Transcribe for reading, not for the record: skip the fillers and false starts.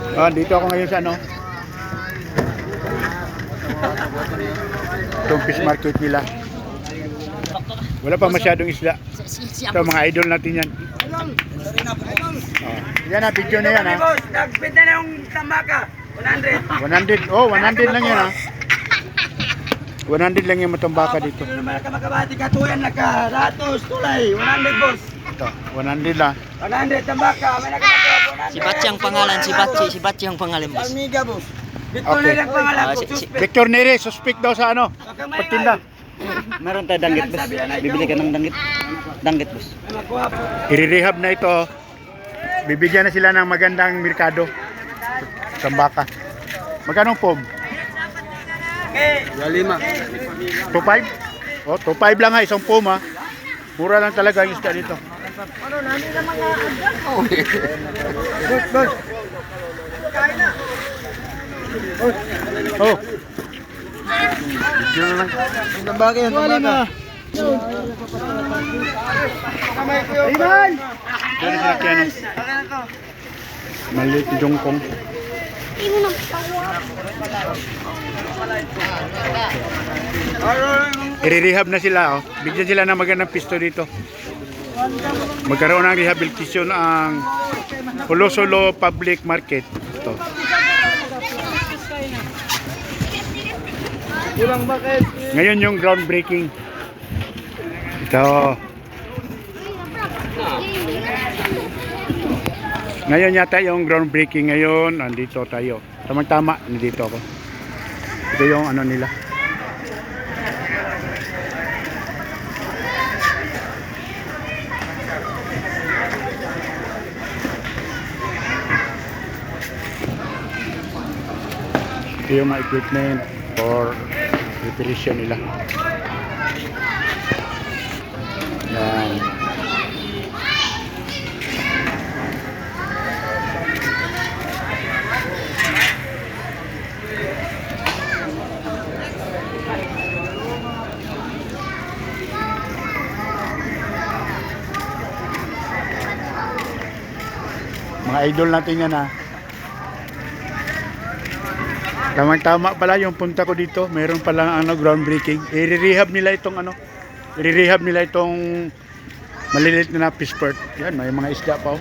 Dito ako ngayon sa ano, itong fish market nila. Wala pa masyadong isda. Ito mga idol natin yan. Yan na, video na yan ha. Nagbenta na yung tambaka. 100. 100. Oh, 100 lang yan ha. 100 lang yung matambaka dito. Makabati katuyan naka-ratos, tulay. 100 boss. Ito, 100 lang. 100 tambaka. May nakakatuwa 100. Si Batsi ang pangalan, si Batsi ang pangalan, boss. Amiga boss. Victor Okay. Nere ang pangalan ko. Victor Nere, suspect daw sa ano, pagtinda. Meron tayo danggit, boss. Bibili ka ng danggit. Danggit, boss. I-rehab na ito. Bibigyan na sila ng magandang merkado. Tambaka. Magkano pom? 2.5? Oh, 2.5 lang ha, isang pom ha. Mura lang talaga yung isda dito. Good. Oh. Bigyan na lang. Tambaka yan, tambaka. Iman! Diyan na sila kaya maliit yung jongkong. I-rehab na sila, oh. Bigyan sila ng magandang pisto dito. Magkaroon ng rehabilitation ang Pulo-Solo Public Market. Ito. Ngayon yung groundbreaking. Ito. Ngayon yata yung groundbreaking ngayon. Andito tayo. Tamang-tama, nandito ako. Ito yung ano nila. Ito yung mga equipment for preparation nila. Yan. Mga idol natin yan ha. Tamang-tama pala yung punta ko dito. Meron palang ano, groundbreaking. I-rehab nila itong ano. I-rehab nila itong maliliit na fish port. Yan, may mga isda pa oh.